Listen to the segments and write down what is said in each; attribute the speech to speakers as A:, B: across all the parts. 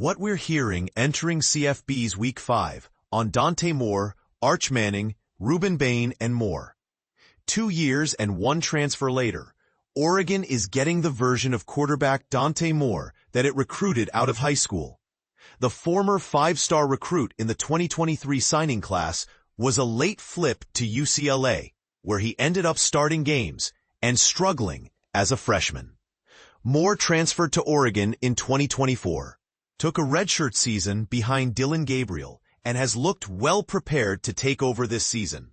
A: What we're hearing entering CFB's Week 5 on Dante Moore, Arch Manning, Rueben Bain, and more. 2 years and 1 transfer later, Oregon is getting the version of quarterback Dante Moore that it recruited out of high school. The former 5-star recruit in the 2023 signing class was a late flip to UCLA, where he ended up starting games and struggling as a freshman. Moore transferred to Oregon in 2024, took a redshirt season behind Dillon Gabriel, and has looked well prepared to take over this season.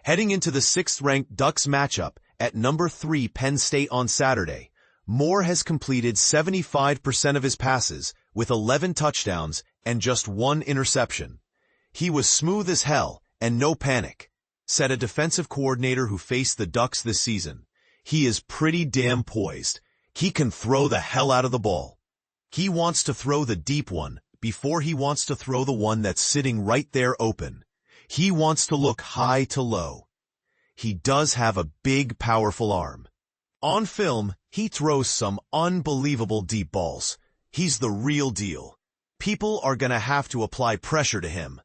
A: Heading into the 6th-ranked Ducks matchup at number 3 Penn State on Saturday, Moore has completed 75% of his passes with 11 touchdowns and just 1 interception. "He was smooth as hell and no panic," said a defensive coordinator who faced the Ducks this season. "He is pretty damn poised. He can throw the hell out of the ball. He wants to throw the deep one before he wants to throw the one that's sitting right there open. He wants to look high to low. He does have a big, powerful arm. On film, he throws some unbelievable deep balls. He's the real deal. People are gonna have to apply pressure to him.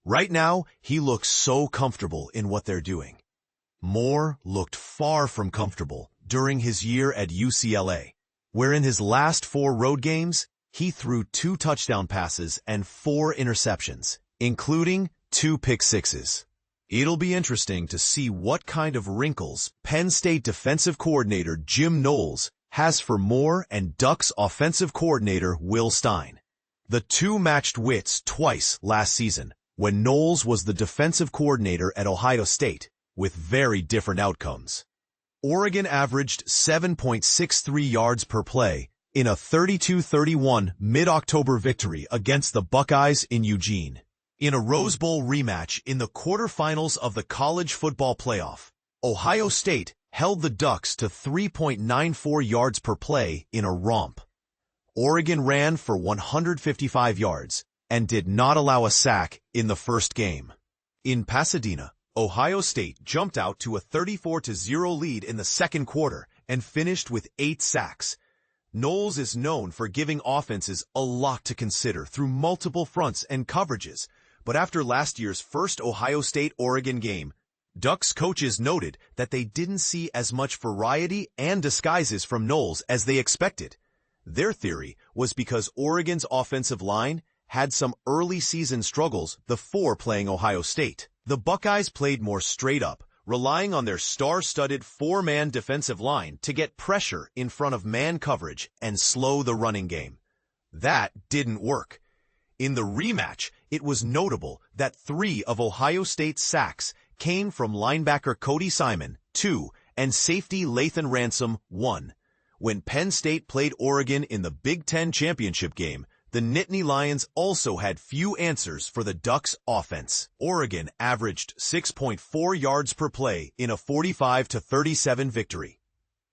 A: Right now, he looks so comfortable in what they're doing." Moore looked far from comfortable during his year at UCLA, where in his last 4 road games, he threw 2 touchdown passes and 4 interceptions, including 2 pick-sixes. It'll be interesting to see what kind of wrinkles Penn State defensive coordinator Jim Knowles has for Moore and Ducks offensive coordinator Will Stein. The two matched wits twice last season, when Knowles was the defensive coordinator at Ohio State, with very different outcomes. Oregon averaged 7.63 yards per play in a 32-31 mid-October victory against the Buckeyes in Eugene. In a Rose Bowl rematch in the quarterfinals of the college football playoff, Ohio State held the Ducks to 3.94 yards per play in a romp. Oregon ran for 155 yards and did not allow a sack in the first game. In Pasadena, Ohio State jumped out to a 34-0 lead in the second quarter and finished with 8 sacks. Knowles is known for giving offenses a lot to consider through multiple fronts and coverages, but after last year's first Ohio State-Oregon game, Ducks coaches noted that they didn't see as much variety and disguises from Knowles as they expected. Their theory was because Oregon's offensive line had some early season struggles before playing Ohio State. The Buckeyes played more straight up, relying on their star-studded 4-man defensive line to get pressure in front of man coverage and slow the running game. That didn't work. In the rematch, it was notable that 3 of Ohio State's sacks came from linebacker Cody Simon, 2, and safety Lathan Ransom, 1. When Penn State played Oregon in the Big Ten championship game, the Nittany Lions also had few answers for the Ducks' offense. Oregon averaged 6.4 yards per play in a 45-37 victory.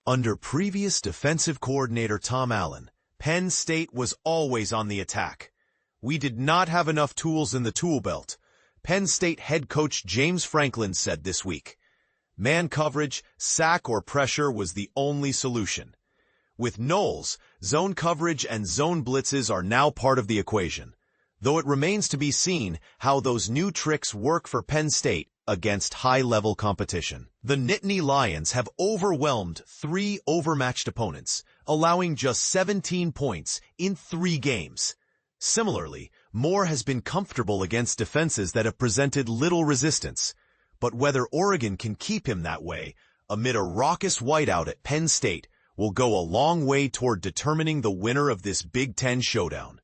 A: Under previous defensive coordinator Tom Allen, Penn State was always on the attack. "We did not have enough tools in the tool belt," Penn State head coach James Franklin said this week. Man coverage, sack, or pressure was the only solution. With Knowles, zone coverage and zone blitzes are now part of the equation, though it remains to be seen how those new tricks work for Penn State against high-level competition. The Nittany Lions have overwhelmed 3 overmatched opponents, allowing just 17 points in 3 games. Similarly, Moore has been comfortable against defenses that have presented little resistance, but whether Oregon can keep him that way amid a raucous whiteout at Penn State will go a long way toward determining the winner of this Big Ten showdown.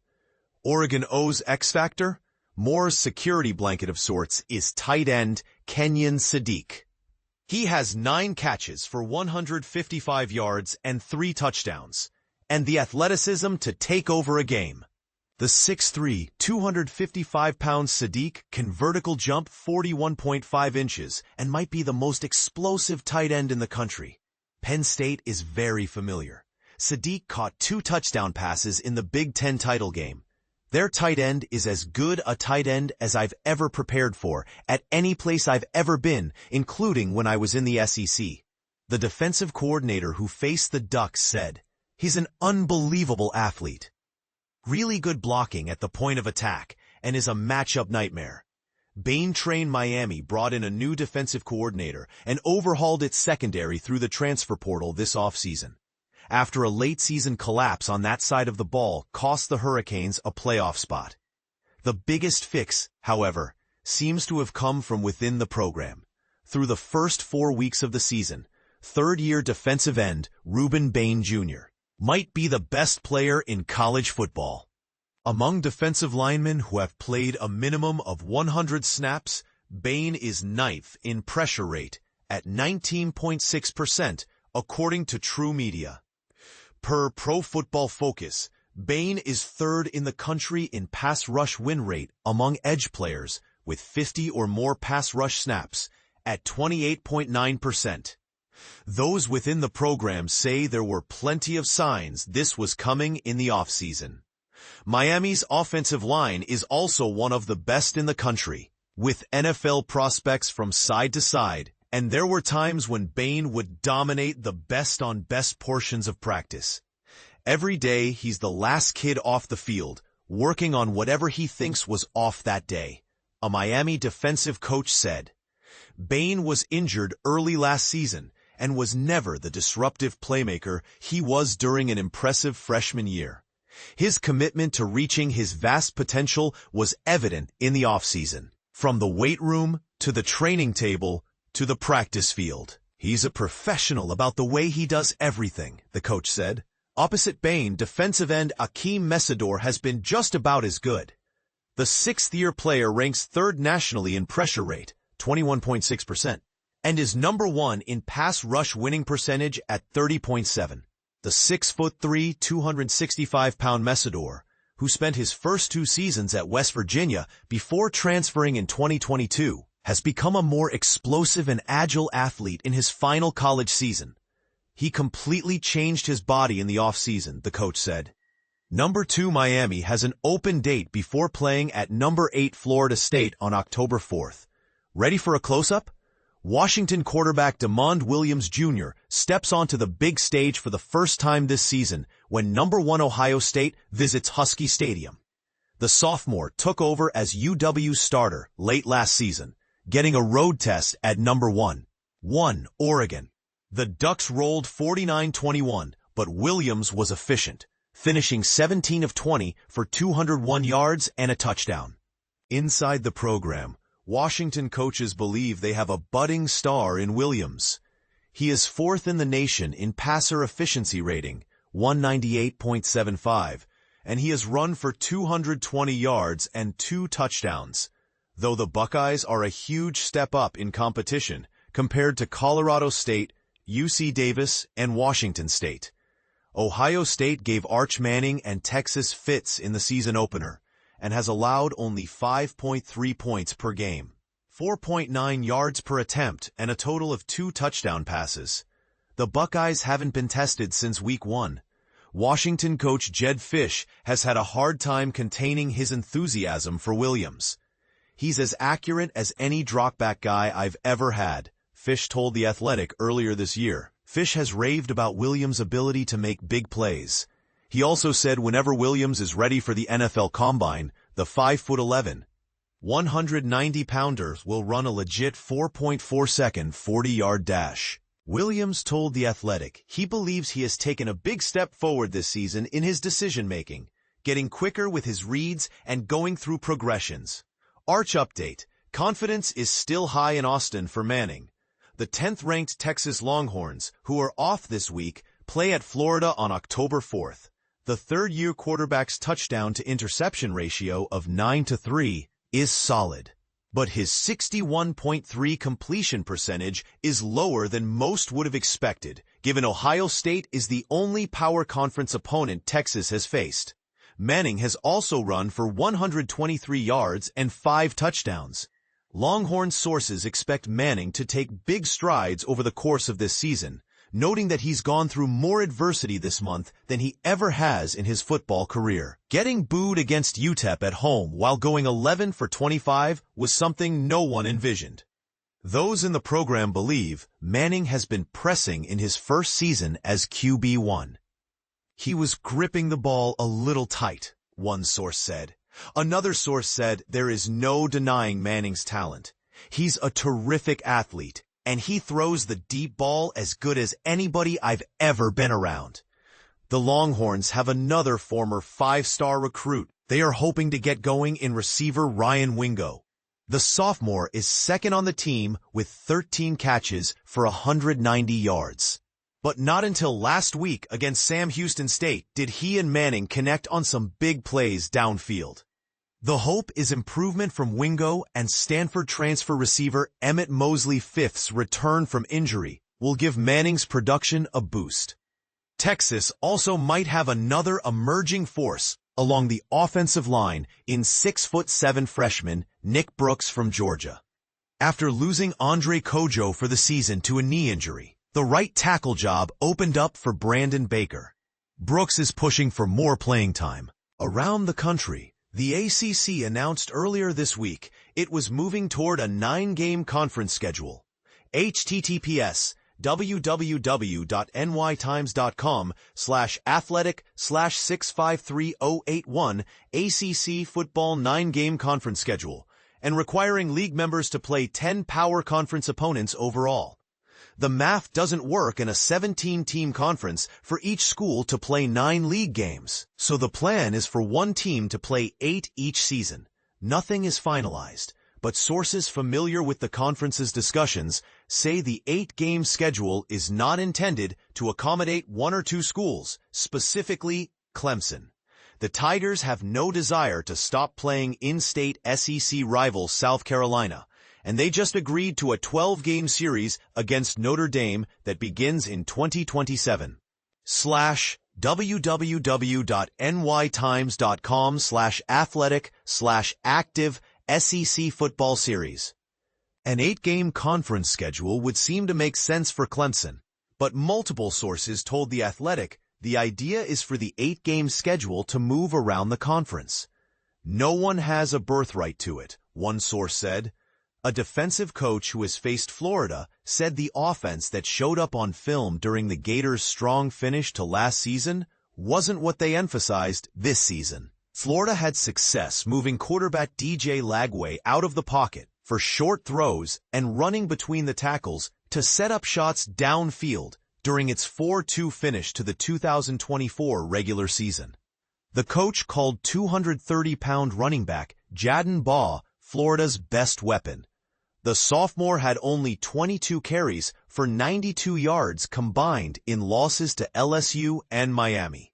A: Oregon O's X-Factor? Moore's security blanket of sorts is tight end Kenyon Sadiq. He has 9 catches for 155 yards and 3 touchdowns, and the athleticism to take over a game. The 6'3", 255-pound Sadiq can vertical jump 41.5 inches and might be the most explosive tight end in the country. Penn State is very familiar. Sadiq caught 2 touchdown passes in the Big Ten title game. Their tight end is as good a tight end as I've ever prepared for at any place I've ever been, including when I was in the SEC. The defensive coordinator who faced the Ducks said, "He's an unbelievable athlete." really good blocking at the point of attack, and is a matchup nightmare. Bain-trained Miami brought in a new defensive coordinator and overhauled its secondary through the transfer portal this offseason. After a late-season collapse on that side of the ball cost the Hurricanes a playoff spot. The biggest fix, however, seems to have come from within the program. Through the first 4 weeks of the season, third-year defensive end Rueben Bain Jr. might be the best player in college football. Among defensive linemen who have played a minimum of 100 snaps, Bain is ninth in pressure rate at 19.6%, according to True Media. Per Pro Football Focus, Bain is third in the country in pass rush win rate among edge players with 50 or more pass rush snaps at 28.9%. Those within the program say there were plenty of signs this was coming in the offseason. Miami's offensive line is also one of the best in the country, with NFL prospects from side to side, and there were times when Bain would dominate the best-on-best portions of practice. Every day, he's the last kid off the field, working on whatever he thinks was off that day, a Miami defensive coach said. Bain was injured early last season and was never the disruptive playmaker he was during an impressive freshman year. His commitment to reaching his vast potential was evident in the offseason. From the weight room, to the training table, to the practice field. He's a professional about the way he does everything, the coach said. Opposite Bain, defensive end Akeem Messidor has been just about as good. The sixth-year player ranks third nationally in pressure rate, 21.6%, and is number 1 in pass rush winning percentage at 30.7%. The 6'3", 265-pound Messidor, who spent his first 2 seasons at West Virginia before transferring in 2022, has become a more explosive and agile athlete in his final college season. He completely changed his body in the offseason, the coach said. Number 2 Miami has an open date before playing at number 8 Florida State on October 4th. Ready for a close-up? Washington quarterback DeMond Williams Jr. steps onto the big stage for the first time this season when number 1 Ohio State visits Husky Stadium. The sophomore took over as UW's starter late last season, getting a road test at number 1 Oregon. The Ducks rolled 49-21, but Williams was efficient, finishing 17 of 20 for 201 yards and a touchdown. Inside the program, Washington coaches believe they have a budding star in Williams. He is 4th in the nation in passer efficiency rating, 198.75, and he has run for 220 yards and 2 touchdowns, though the Buckeyes are a huge step up in competition compared to Colorado State, UC Davis, and Washington State. Ohio State gave Arch Manning and Texas fits in the season opener, and has allowed only 5.3 points per game, 4.9 yards per attempt, and a total of 2 touchdown passes. The Buckeyes haven't been tested since week 1. Washington coach Jedd Fisch has had a hard time containing his enthusiasm for Williams. He's as accurate as any dropback guy I've ever had, Fisch told The Athletic earlier this year. Fisch has raved about Williams' ability to make big plays. He also said whenever Williams is ready for the NFL Combine, the 5'11", 190-pounder will run a legit 4.4-second 40-yard dash. Williams told The Athletic he believes he has taken a big step forward this season in his decision-making, getting quicker with his reads and going through progressions. Arch update: confidence is still high in Austin for Manning. The 10th-ranked Texas Longhorns, who are off this week, play at Florida on October 4th. The third-year quarterback's touchdown-to-interception ratio of 9-3 is solid, but his 61.3 completion percentage is lower than most would have expected, given Ohio State is the only power conference opponent Texas has faced. Manning has also run for 123 yards and 5 touchdowns. Longhorn sources expect Manning to take big strides over the course of this season, noting that he's gone through more adversity this month than he ever has in his football career. Getting booed against UTEP at home while going 11 for 25 was something no one envisioned. Those in the program believe Manning has been pressing in his first season as QB1. He was gripping the ball a little tight, one source said. Another source said there is no denying Manning's talent. He's a terrific athlete, and he throws the deep ball as good as anybody I've ever been around. The Longhorns have another former five-star recruit they are hoping to get going in receiver Ryan Wingo. The sophomore is second on the team with 13 catches for 190 yards. But not until last week against Sam Houston State did he and Manning connect on some big plays downfield. The hope is improvement from Wingo, and Stanford transfer receiver Emmett Mosley Fifth's return from injury will give Manning's production a boost. Texas also might have another emerging force along the offensive line in 6'7" freshman Nick Brooks from Georgia. After losing Andre Kojo for the season to a knee injury, the right tackle job opened up for Brandon Baker. Brooks is pushing for more playing time. Around the country, the ACC announced earlier this week it was moving toward a 9-game conference schedule. https://www.nytimes.com/athletic/653081 ACC football 9-game conference schedule, and requiring league members to play 10 power conference opponents overall. The math doesn't work in a 17-team conference for each school to play 9 league games, so the plan is for one team to play 8 each season. Nothing is finalized, but sources familiar with the conference's discussions say the 8-game schedule is not intended to accommodate 1 or 2 schools, specifically Clemson. The Tigers have no desire to stop playing in-state SEC rival South Carolina, and they just agreed to a 12-game series against Notre Dame that begins in 2027. www.nytimes.com/athletic/active SEC football series. An 8-game conference schedule would seem to make sense for Clemson, but multiple sources told The Athletic the idea is for the 8-game schedule to move around the conference. No one has a birthright to it, one source said. A defensive coach who has faced Florida said the offense that showed up on film during the Gators' strong finish to last season wasn't what they emphasized this season. Florida had success moving quarterback DJ Lagway out of the pocket for short throws and running between the tackles to set up shots downfield during its 4-2 finish to the 2024 regular season. The coach called 230-pound running back Jadon Baugh Florida's best weapon. The sophomore had only 22 carries for 92 yards combined in losses to LSU and Miami.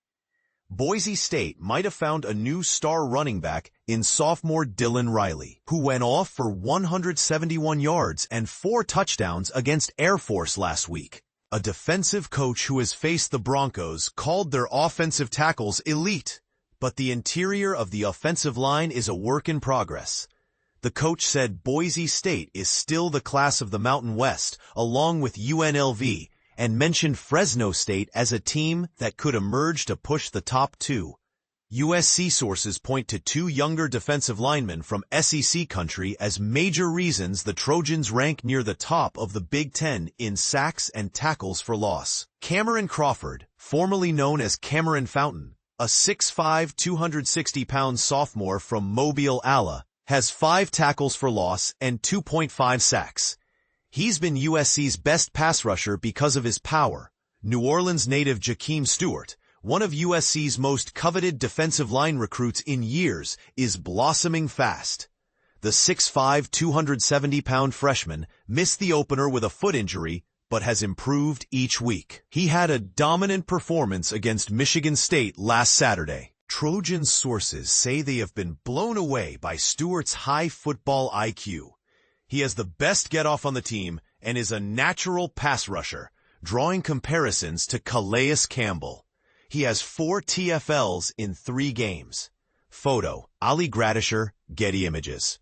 A: Boise State might have found a new star running back in sophomore Dylan Riley, who went off for 171 yards and 4 touchdowns against Air Force last week. A defensive coach who has faced the Broncos called their offensive tackles elite, but the interior of the offensive line is a work in progress. The coach said Boise State is still the class of the Mountain West, along with UNLV, and mentioned Fresno State as a team that could emerge to push the top 2. USC sources point to 2 younger defensive linemen from SEC country as major reasons the Trojans rank near the top of the Big Ten in sacks and tackles for loss. Cameron Crawford, formerly known as Cameron Fountain, a 6'5", 260-pound sophomore from Mobile, Ala, has 5 tackles for loss and 2.5 sacks. He's been USC's best pass rusher because of his power. New Orleans native Jakeem Stewart, one of USC's most coveted defensive line recruits in years, is blossoming fast. The 6'5", 270-pound freshman missed the opener with a foot injury, but has improved each week. He had a dominant performance against Michigan State last Saturday. Trojan sources say they have been blown away by Stewart's high football IQ. He has the best get-off on the team and is a natural pass rusher, drawing comparisons to Calais Campbell. He has 4 TFLs in 3 games. Photo, Ali Gradisher, Getty Images.